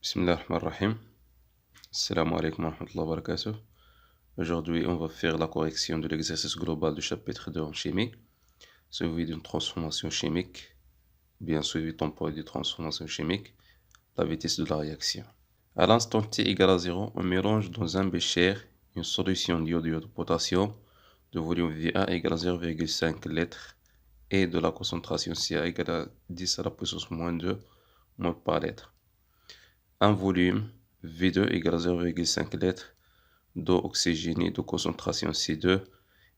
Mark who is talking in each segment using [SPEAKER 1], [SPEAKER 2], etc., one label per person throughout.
[SPEAKER 1] Bismillah ar-Rahman ar-Rahim. Assalamu alaikum wa rahmatullahi wa barakatuh. Aujourd'hui, on va faire la correction de l'exercice global du chapitre 2 en chimie, suivi d'une transformation chimique, bien suivi temporel de transformation chimique, la vitesse de la réaction. À l'instant t égale à 0, on mélange dans un bécher une solution d'iodure de potassium de volume Va égale à 0,5 litres et de la concentration Ca égale à 10 à la puissance moins 2 mol par litre. Un volume V2 égale à 0,5 litres d'eau oxygénée de concentration C2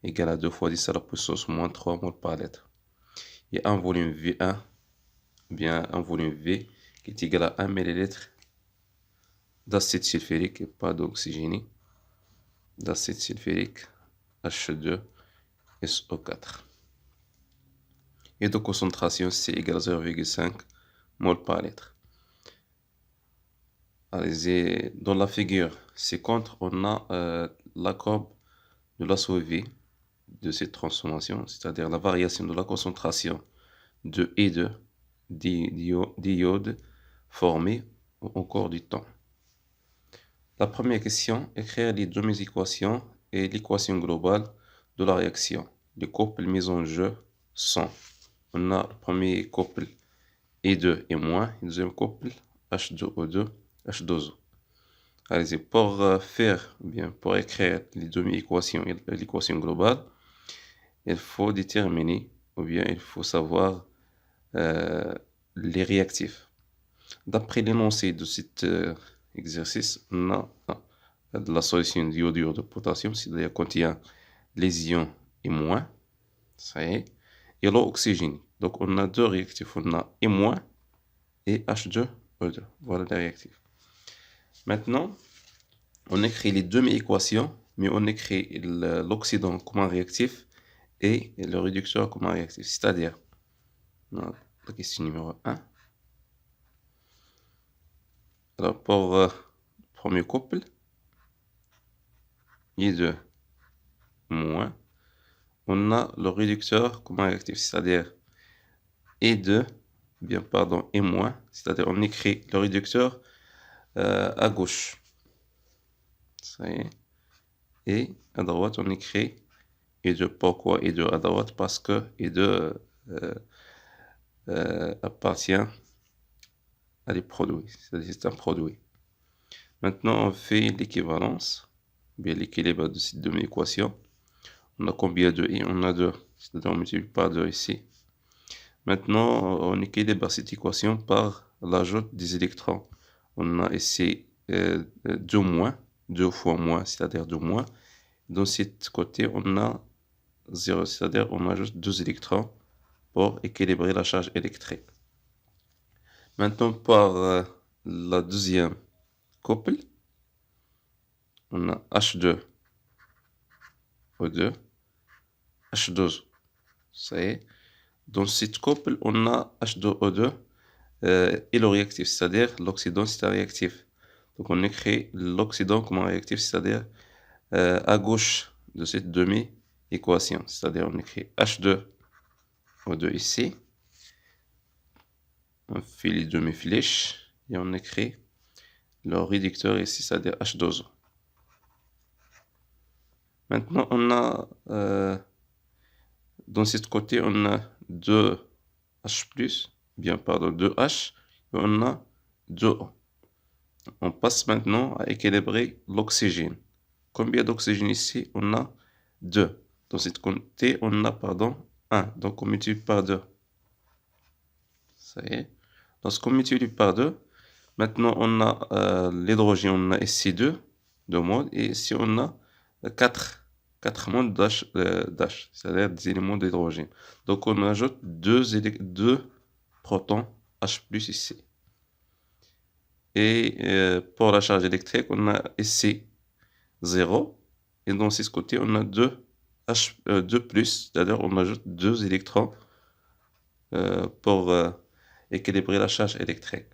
[SPEAKER 1] égale à 2 fois 10 à la puissance moins 3 mol par litre. Et un volume V1, bien un volume V qui est égal à 1 ml d'acide sulfurique et pas d'oxygéné, d'acide sulfurique H2SO4. Et de concentration C égale à 0,5 mol par litre. Dans la figure ci-contre, on a la courbe de la survie de cette transformation, c'est-à-dire la variation de la concentration de E2 d'iode formé au cours du temps. La première question, écrire les deux équations et l'équation globale de la réaction. Les couples mis en jeu sont, on a le premier couple E2 et moins, le deuxième couple H2O2, H2O. Allez, pour pour écrire les demi-équations et l'équation globale, il faut déterminer, ou bien il faut savoir les réactifs. D'après l'énoncé de cet exercice, on a de la solution d'iodure de potassium, c'est-à-dire contient les ions et moins, ça y est, et l'eau oxygénée. Donc on a deux réactifs, on a et moins et H2O2. Voilà les réactifs. Maintenant, on écrit les demi-équations, mais on écrit l'oxydant comme un réactif et le réducteur comme un réactif. C'est-à-dire, la question numéro 1. Alors, pour le premier couple, I2 moins, on a le réducteur comme un réactif, c'est-à-dire E2, et moins, c'est-à-dire on écrit le réducteur à gauche. Ça y est. Et à droite, on écrit E2. Pourquoi E2 à droite? Parce que E2 appartient à des produits, c'est-à-dire c'est un produit. Maintenant, on fait l'équivalence, bien l'équilibre de ces deux équations. On a combien de I? On a 2, c'est-à-dire on multiplie par 2 ici. Maintenant, on équilibre cette équation par l'ajout des électrons. On a ici 2 moins, 2 fois moins, c'est-à-dire 2 moins. Dans cet côté, on a 0, c'est-à-dire on ajoute 2 électrons pour équilibrer la charge électrique. Maintenant, par la deuxième couple, on a H2O2, H2O. Ça y est. Dans cette couple, on a H2O2 et le réactif, c'est-à-dire l'oxydant, c'est un réactif. Donc on écrit l'oxydant comme un réactif, c'est-à-dire à gauche de cette demi-équation. C'est-à-dire on écrit H2O2 ici. On fait les demi-flèches et on écrit le réducteur ici, c'est-à-dire H2O. Maintenant, on a dans ce côté, on a 2H+, 2H, et on a 2O. On passe maintenant à équilibrer l'oxygène. Combien d'oxygène ici? On a 2. Dans ce côté, on a, 1. Donc, on multiplie par 2. Ça y est. Lorsqu'on multiplie par 2, maintenant, on a l'hydrogène, on a ici 2 modes, et ici, on a 4 modes d'H, c'est-à-dire des éléments d'hydrogène. Donc, on ajoute 2 protons H+, ici. Et pour la charge électrique, on a ici 0. Et dans ce côté, on a 2 c'est-à-dire on ajoute 2 électrons pour équilibrer la charge électrique.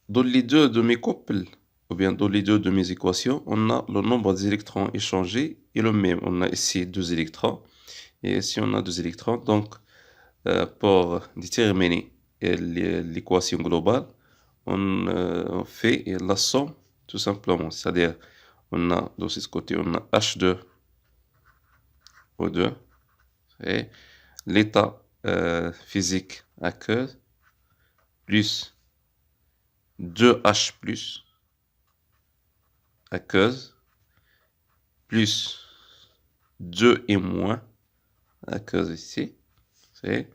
[SPEAKER 1] Dans les deux demi-couples, ou bien dans les deux demi-équations, on a le nombre d'électrons échangés et le même. On a ici 2 électrons et ici on a 2 électrons. Donc, pour déterminer l'équation globale, on fait la somme tout simplement. C'est-à-dire, on a de ce côté, on a H2O2 et l'état physique aqueuse plus 2H plus aqueuse plus 2 et moins aqueuse ici, c'est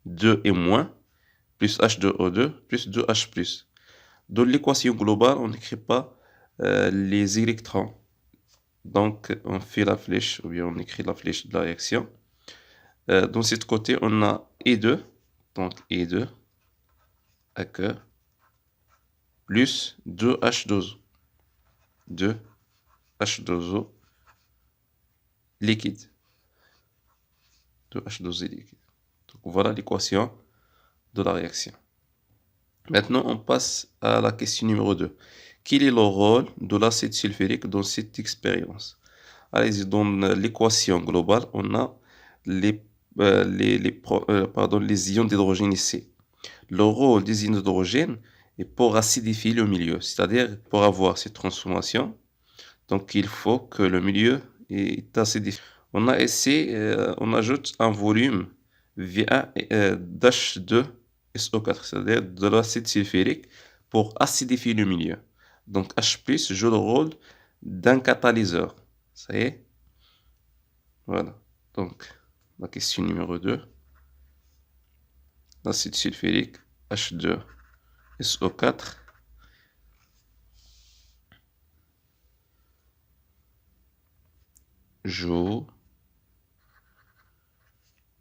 [SPEAKER 1] 2 et moins plus H2O2 plus 2H plus. Dans l'équation globale, on n'écrit pas les électrons. Donc, on fait la flèche, ou bien on écrit la flèche de la réaction. Dans ce côté, on a E2, donc E2, aqueux, plus 2H2O. 2H2O liquide. 2H2O liquide. Donc, voilà l'équation de la réaction. Maintenant, on passe à la question numéro 2. Quel est le rôle de l'acide sulfurique dans cette expérience? Allez-y, dans l'équation globale, on a les ions d'hydrogène ici. Le rôle des ions d'hydrogène est pour acidifier le milieu, c'est-à-dire pour avoir cette transformation. Donc, il faut que le milieu est acidifié. On a ici, on ajoute un volume V1 d'H2SO4, c'est-à-dire de l'acide sulfurique pour acidifier le milieu. Donc, H+ joue le rôle d'un catalyseur. Ça y est? Voilà. Donc, la question numéro 2. L'acide sulfurique H2SO4 joue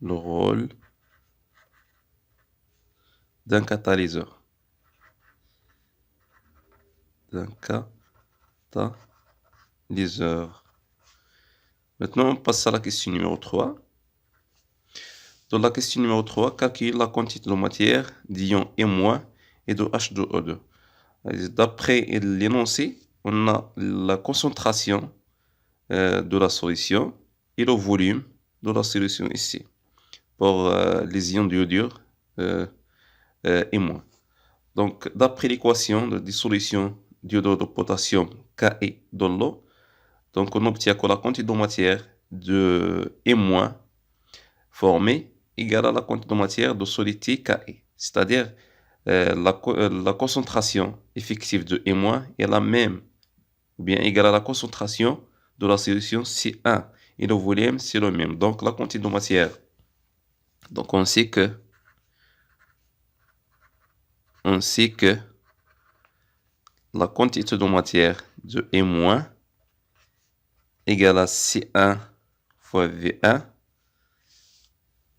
[SPEAKER 1] le rôle d'un catalyseur. Maintenant, on passe à la question numéro 3. Dans la question numéro 3, calcule la quantité de matière d'ion M- et de H2O2. D'après l'énoncé, on a la concentration de la solution et le volume de la solution ici pour les ions d'iodure M-. Donc, d'après l'équation de dissolution d'iodure de potassium Ke dans l'eau, donc on obtient que la quantité de matière de M- formée égale à la quantité de matière de solidité Ke. C'est-à-dire la concentration effective de M- est la même, ou bien égale à la concentration de la solution C1 et le volume c'est le même. Donc la quantité de matière, donc on sait que la quantité de matière de M- égale à C1 fois V1.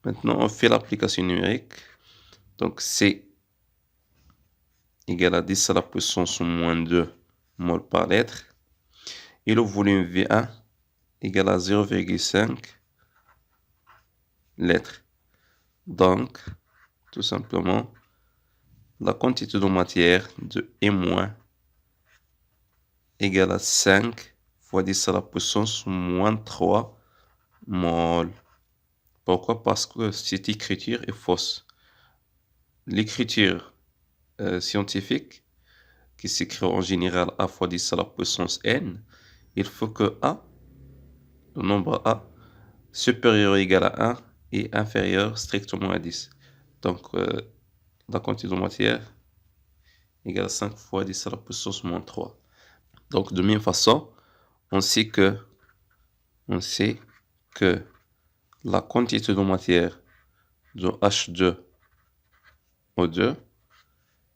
[SPEAKER 1] Maintenant on fait l'application numérique. Donc C égale à 10 à la puissance moins 2 mol par litre. Et le volume V1 égale à 0,5 litres. Donc, tout simplement, la quantité de matière de M- égale à 5 fois 10 à la puissance moins 3 mol. Pourquoi? Parce que cette écriture est fausse. L'écriture scientifique, qui s'écrit en général A fois 10 à la puissance n, il faut que A, le nombre A, supérieur ou égal à 1 et inférieur strictement à 10. Donc, la quantité de matière égale à 5 fois 10 à la puissance moins 3. Donc, de même façon, on sait que la quantité de matière de H2O2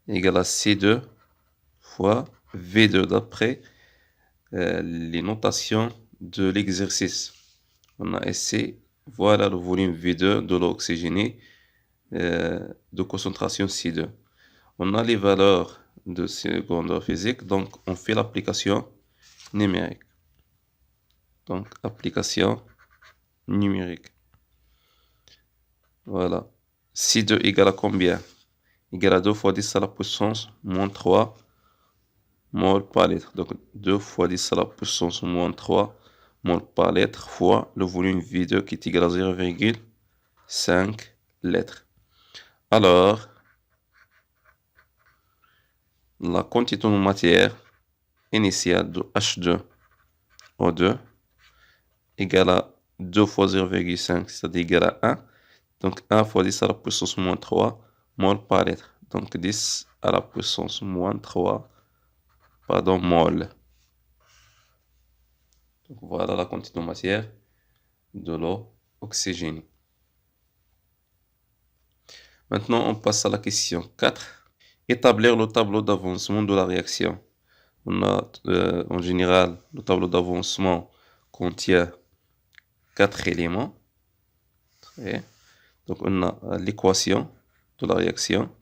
[SPEAKER 1] égale à C2 fois V2 d'après les notations de l'exercice. On a ici, voilà le volume V2 de l'eau oxygénée de concentration C2. On a les valeurs de ces grandeurs physiques, donc on fait l'application numérique. Donc, application numérique. Voilà. C2 égale à combien? Égale à 2 fois 10 à la puissance moins 3 mol par litre. Donc, 2 fois 10 à la puissance moins 3 mol par litre fois le volume V2 qui est égal à 0,5 litres. Alors, la quantité de matière initiale de H2O2 égale à 2 fois 0,5, c'est-à-dire égal à 1. Donc 1 fois 10 à la puissance moins 3 mol par litre. Donc 10 à la puissance moins 3, mol. Donc voilà la quantité de matière de l'eau oxygénée. Maintenant, on passe à la question 4. Établir le tableau d'avancement de la réaction. On a en général le tableau d'avancement contient 4 éléments. Et donc on a l'équation de la réaction.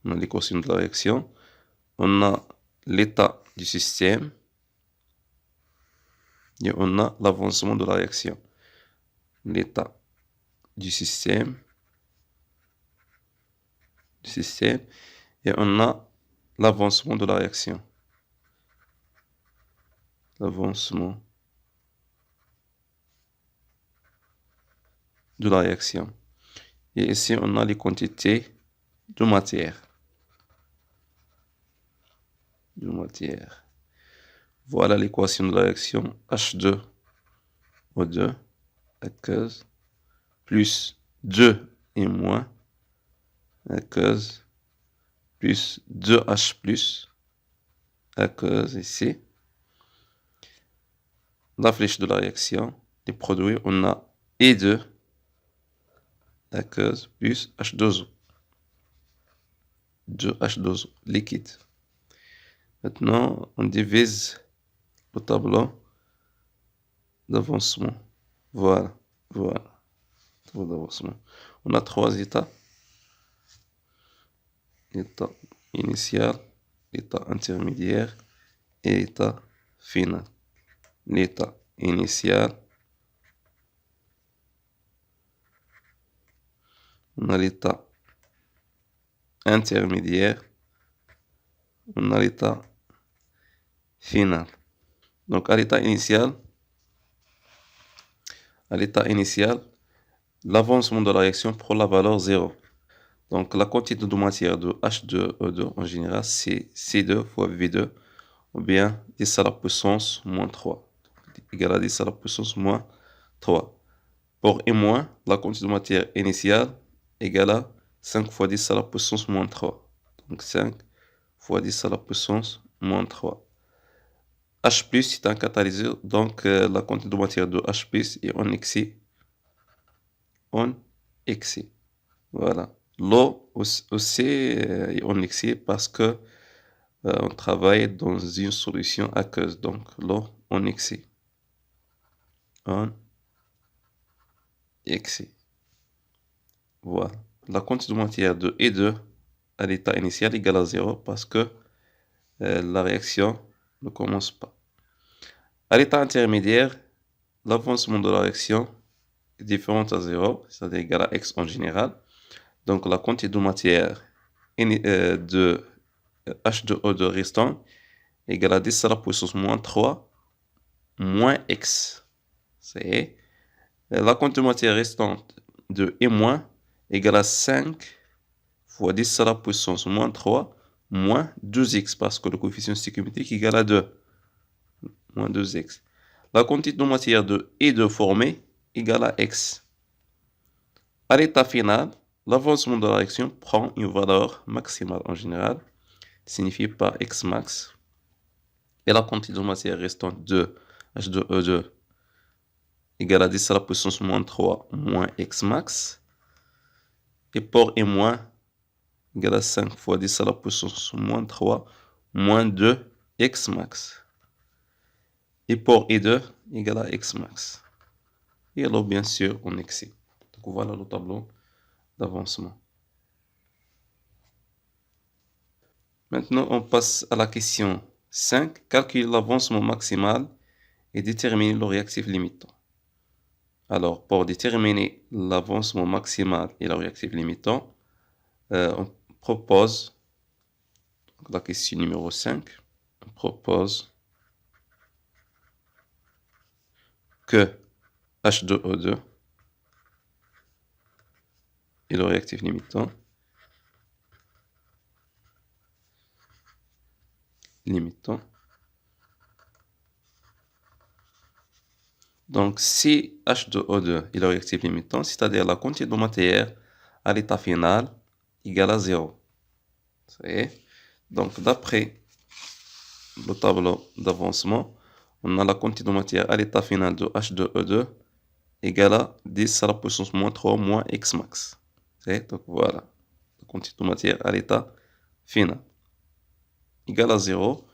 [SPEAKER 1] On a l'équation de la réaction. On a l'état du système. Et on a l'avancement de la réaction. L'état du système. Et on a l'avancement de la réaction. L'avancement de la réaction. Et ici, on a les quantités de matière. Voilà l'équation de la réaction H2O2 aqueuse plus 2 et moins aqueuse plus 2H plus aqueuse ici. La flèche de la réaction, les produits, on a E2 aqueuse plus H2O. 2H2O liquide. Maintenant, on divise le tableau d'avancement. Voilà. Tableau d'avancement. On a 3 états. L'état initial, l'état intermédiaire et l'état final. L'état initial. On a l'état intermédiaire. On a l'état final. Donc à l'état initial, l'avancement de la réaction prend la valeur 0. Donc la quantité de matière de H2O2 en général, c'est C2 fois V2, ou bien 10 à la puissance moins 3, égal à 10 à la puissance moins 3. Pour E-, la quantité de matière initiale égale à 5 fois 10 à la puissance moins 3. Donc 5 fois 10 à la puissance moins 3. H+, c'est un catalyseur, donc la quantité de matière de H+, est en excès. Voilà. L'eau aussi est en excès parce que on travaille dans une solution aqueuse, donc l'eau en excès. Voilà. La quantité de matière de E2 à l'état initial égale à 0 parce que la réaction ne commence pas. À l'état intermédiaire, l'avancement de la réaction est différent à 0, c'est-à-dire égal à X en général. Donc la quantité de matière de H2O2 restant égale à 10 à la puissance moins 3 moins X. C'est la quantité de matière restante de E- égale à 5 fois 10 à la puissance moins 3 moins 2x parce que le coefficient stoichiométrique égale à 2. Moins 2x. La quantité de matière de E2 formée égale à X. À l'état final, l'avancement de la réaction prend une valeur maximale en général, signifiée par X max. Et la quantité de matière restante de H2O2 égale à 10 à la puissance moins 3 moins X max. Et pour E- égale à 5 fois 10 à la puissance moins 3 moins 2 X max. Et pour E2 égale à X max. Et alors, bien sûr, en excès. Donc voilà le tableau d'avancement. Maintenant, on passe à la question 5. Calculer l'avancement maximal et déterminer le réactif limitant. Alors, pour déterminer l'avancement maximal et le réactif limitant, on propose, la question numéro 5, on propose que H2O2 et le réactif limitant limitant. Donc, si H2O2 est le réactif limitant, c'est-à-dire la quantité de matière à l'état final égale à 0. Donc, d'après le tableau d'avancement, on a la quantité de matière à l'état final de H2O2 égale à 10 à la puissance moins 3 moins X max. Donc voilà, la quantité de matière à l'état final égale à 0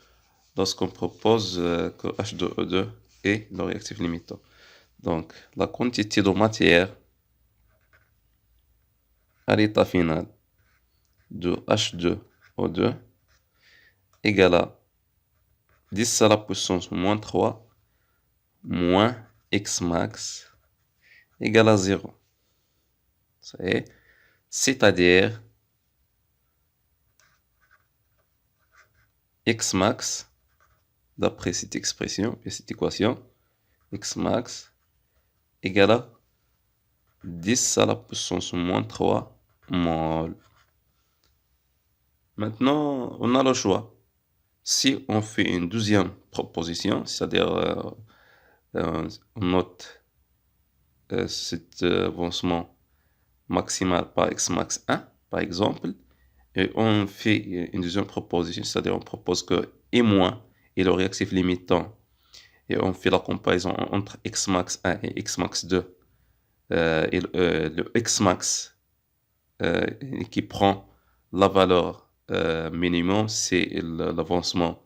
[SPEAKER 1] lorsqu'on propose que H2O2 est le réactif limitant. Donc la quantité de matière à l'état final de H2O2 égale à 10 à la puissance moins 3 moins X max égale à 0. C'est-à-dire X max, d'après cette expression et cette équation, X max égale à 10 à la puissance moins 3 mol. Maintenant, on a le choix. Si on fait une deuxième proposition, c'est-à-dire on note cet avancement maximal par X max 1, par exemple, et on fait une deuxième proposition, c'est-à-dire on propose que I- est le réactif limitant, et on fait la comparaison entre X max 1 et X max 2, et le X max qui prend la valeur minimum, c'est l'avancement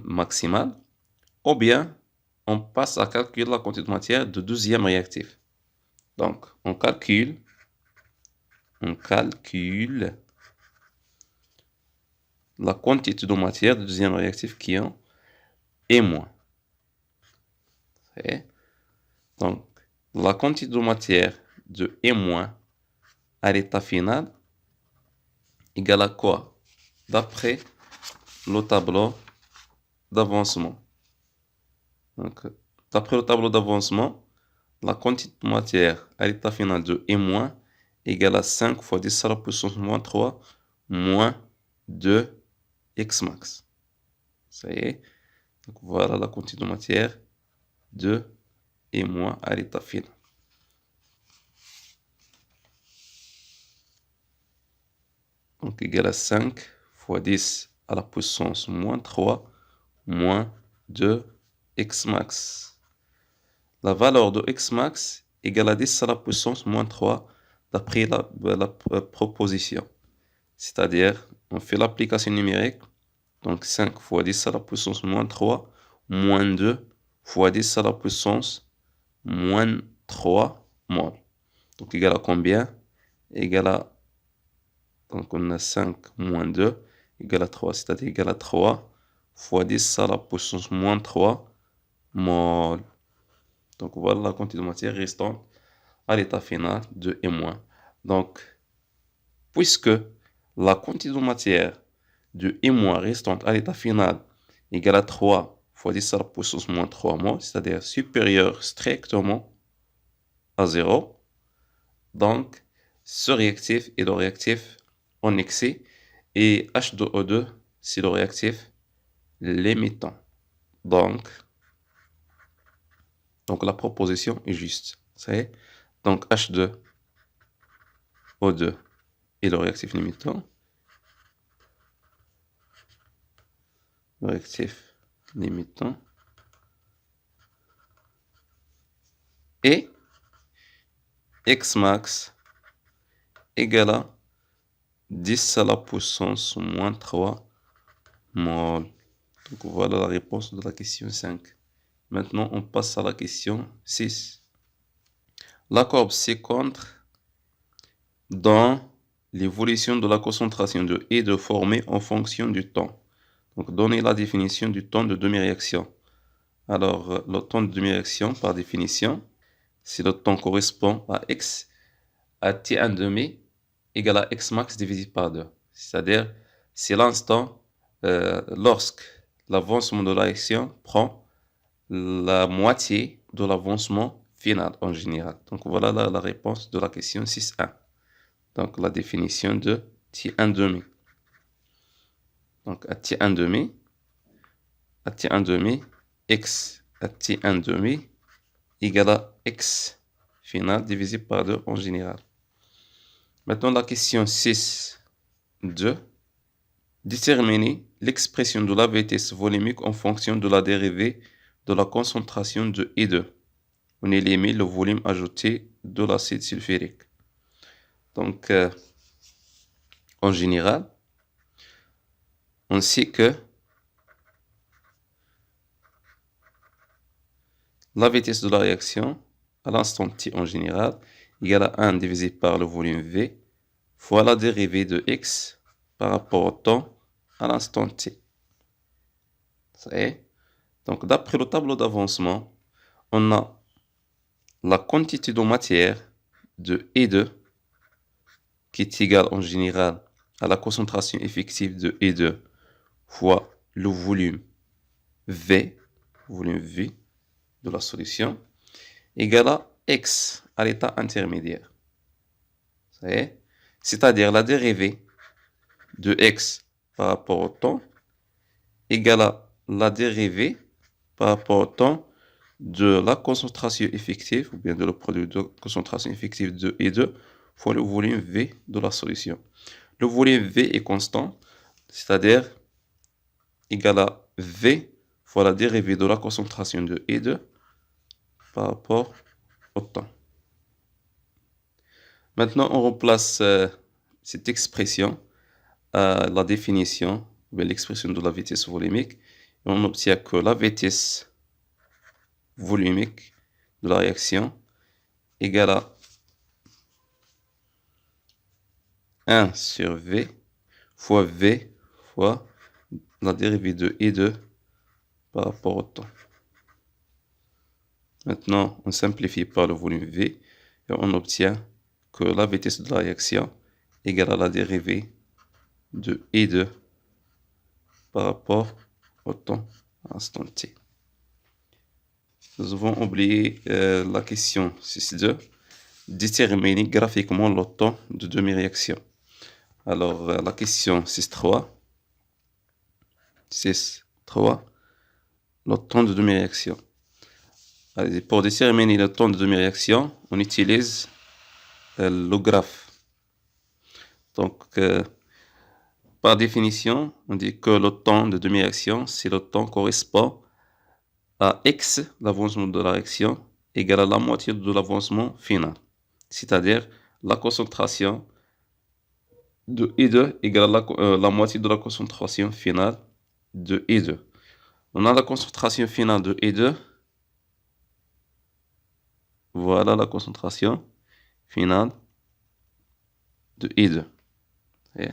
[SPEAKER 1] maximal, ou bien on passe à calculer la quantité de matière du deuxième réactif. Donc, on calcule la quantité de matière du deuxième réactif qui est en E-. Donc, la quantité de matière de E- à l'état final égale à quoi? D'après le tableau d'avancement. Donc, d'après le tableau d'avancement, la quantité de matière à l'état final de E- égale à 5 fois 10 à la puissance moins 3 moins 2 X max. Ça y est. Donc voilà la quantité de matière de E- à l'état final. Donc égal à 5 fois 10 à la puissance moins 3 moins 2 X max. La valeur de X max égale à 10 à la puissance moins 3 d'après la proposition. C'est-à-dire, on fait l'application numérique. Donc 5 fois 10 à la puissance moins 3 moins 2 fois 10 à la puissance moins 3 mol. Donc égal à combien? Égal à, donc on a 5 moins 2 égal à 3, c'est-à-dire égal à 3 fois 10 à la puissance moins 3 mol. Donc voilà la quantité de matière restante à l'état final de E-. Donc, puisque la quantité de matière de E- restante à l'état final égale à 3 fois 10 à la puissance moins 3 mol, c'est-à-dire supérieur strictement à 0, donc ce réactif est le réactif en excès et H2O2 c'est le réactif limitant. Donc la proposition est juste. Donc H2O2 est le réactif limitant. Le réactif limitant. Et X max égale à 10 à la puissance moins 3 mol. Donc voilà la réponse de la question 5. Maintenant, on passe à la question 6. La courbe ci-contre dans l'évolution de la concentration de E de formée en fonction du temps. Donc, donnez la définition du temps de demi-réaction. Alors, le temps de demi-réaction, par définition, si le temps correspond à X, à T1 demi égale à X max divisé par 2. C'est-à-dire, c'est l'instant lorsque l'avancement de la réaction prend la moitié de l'avancement final en général. Donc voilà la réponse de la question 6.1. Donc la définition de T1 demi. Donc à T1 demi, à t1 demi, x à t1 demi égale à x final divisé par 2 en général. Maintenant, la question 6.2. Déterminer l'expression de la vitesse volumique en fonction de la dérivée de la concentration de I2. On élimine le volume ajouté de l'acide sulfurique. Donc, en général, on sait que la vitesse de la réaction à l'instant t en général égale à 1 divisé par le volume V fois la dérivée de x par rapport au temps à l'instant t. Ça y est. Donc, d'après le tableau d'avancement, on a la quantité de matière de E2 qui est égale en général à la concentration effective de E2 fois le volume V de la solution, égale à x à l'état intermédiaire. Ça y est. C'est-à-dire la dérivée de x par rapport au temps égale à la dérivée par rapport au temps de la concentration effective, ou bien de le produit de concentration effective de E2 fois le volume V de la solution. Le volume V est constant, c'est-à-dire égal à V fois la dérivée de la concentration de E2 par rapport au temps. Maintenant, on remplace cette expression à la définition, l'expression de la vitesse volumique, et on obtient que la vitesse volumique de la réaction égale à 1 sur V fois la dérivée de I2 par rapport au temps. Maintenant, on simplifie par le volume V et on obtient que la vitesse de la réaction égale à la dérivée de I2 par rapport au temps à l'instant t. Nous avons oublié la question 6.2. Déterminer graphiquement le temps de demi-réaction. Alors, la question 6.3. Le temps de demi-réaction. Pour déterminer le temps de demi-réaction, on utilise le graphe. Donc, par définition, on dit que le temps de demi-réaction, c'est le temps correspond à x, l'avancement de la réaction, égale à la moitié de l'avancement final. C'est-à-dire la concentration de I2 égale à la moitié de la concentration finale de I2. On a la concentration finale de I2. Voilà la concentration finale de I2. Et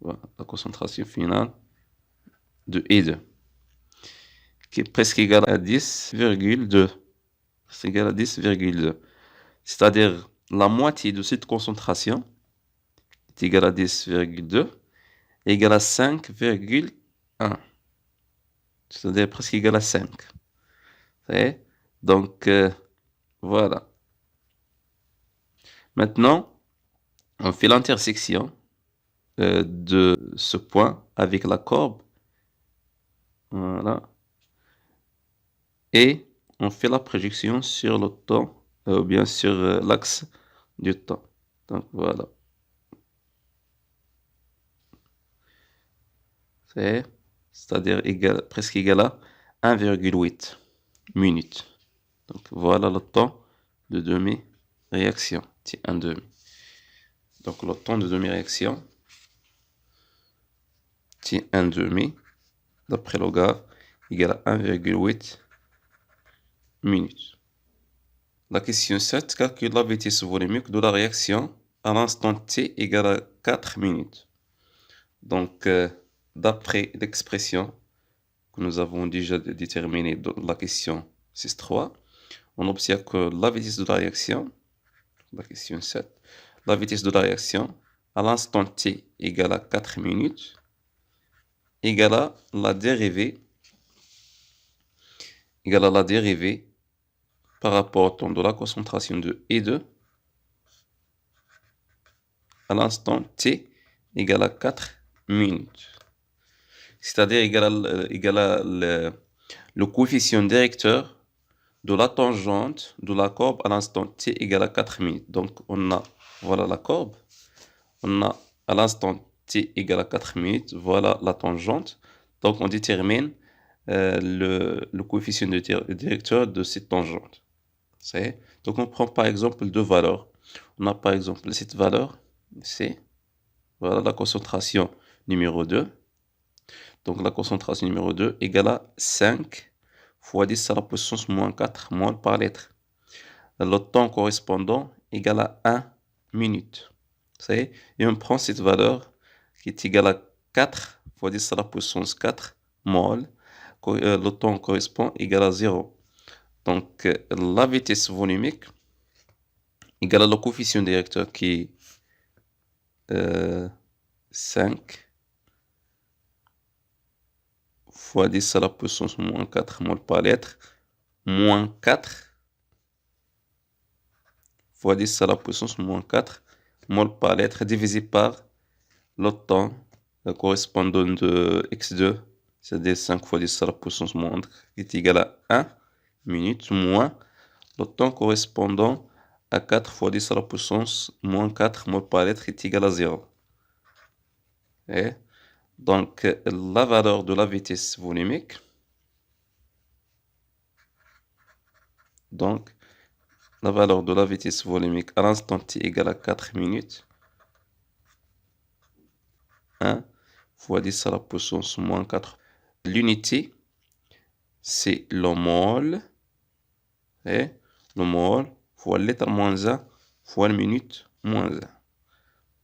[SPEAKER 1] voilà la concentration finale de I2. Qui est presque égale à 10,2. C'est égal à 10,2. C'est-à-dire la moitié de cette concentration est égale à 10,2 égale à 5,1. C'est-à-dire presque égal à 5. Et donc, voilà. Maintenant, on fait l'intersection de ce point avec la courbe. Voilà. Et on fait la projection sur le temps, ou bien sur l'axe du temps. Donc, voilà. C'est-à-dire presque égal à 1,8 minutes. Donc, voilà le temps de demi-réaction. T1 demi. Donc, le temps de demi-réaction, T1 demi, d'après le graphe, égale à 1,8 minutes. La question 7, calcule la vitesse volumique de la réaction à l'instant t égale à 4 minutes. Donc, d'après l'expression que nous avons déjà déterminée dans la question 6.3, on obtient que la vitesse de la réaction, la question 7, la vitesse de la réaction à l'instant t égale à 4 minutes égale à la dérivée par rapport au temps de la concentration de I2 à l'instant t égale à 4 minutes. c'est-à-dire égal à le coefficient directeur de la tangente de la courbe à l'instant t égale à 4 minutes. Donc, voilà la courbe. On a à l'instant t égale à 4 minutes, voilà la tangente. Donc, on détermine le coefficient directeur de cette tangente. Donc, on prend par exemple deux valeurs. On a par exemple cette valeur, c'est voilà la concentration numéro 2. Donc, la concentration numéro 2 égale à 5 fois 10 à la puissance moins 4 mol par litre. Le temps correspondant égale à 1 minute. Et on prend cette valeur qui est égale à 4 fois 10 à la puissance 4 mol. Le temps correspond égal à 0. Donc, la vitesse volumique égale à le coefficient directeur qui est 5 fois 10 à la puissance moins 4 mol par litre, moins 4 fois 10 à la puissance moins 4 mol par litre divisé par le temps correspondant de x2, c'est-à-dire 5 fois 10 à la puissance moins 4, qui est égal à 1 minute, moins le temps correspondant à 4 fois 10 à la puissance moins 4 mol par litre, qui est égal à 0. Et donc, la valeur de la vitesse volumique, donc, la valeur de la vitesse volumique à l'instant t égale à 4 minutes, 1 fois 10 à la puissance moins 4. L'unité, c'est le mol, et le mol fois le litre moins 1 fois la minute moins 1.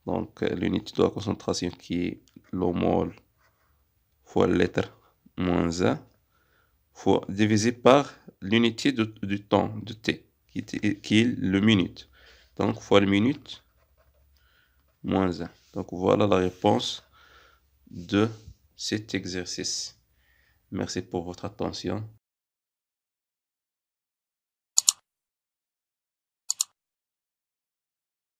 [SPEAKER 1] Donc, l'unité de la concentration qui est le mol fois le litre moins 1 fois divisé par l'unité du temps de t, qui est le minute. Donc, fois le minute moins 1. Donc, voilà la réponse de cet exercice. Merci pour votre attention.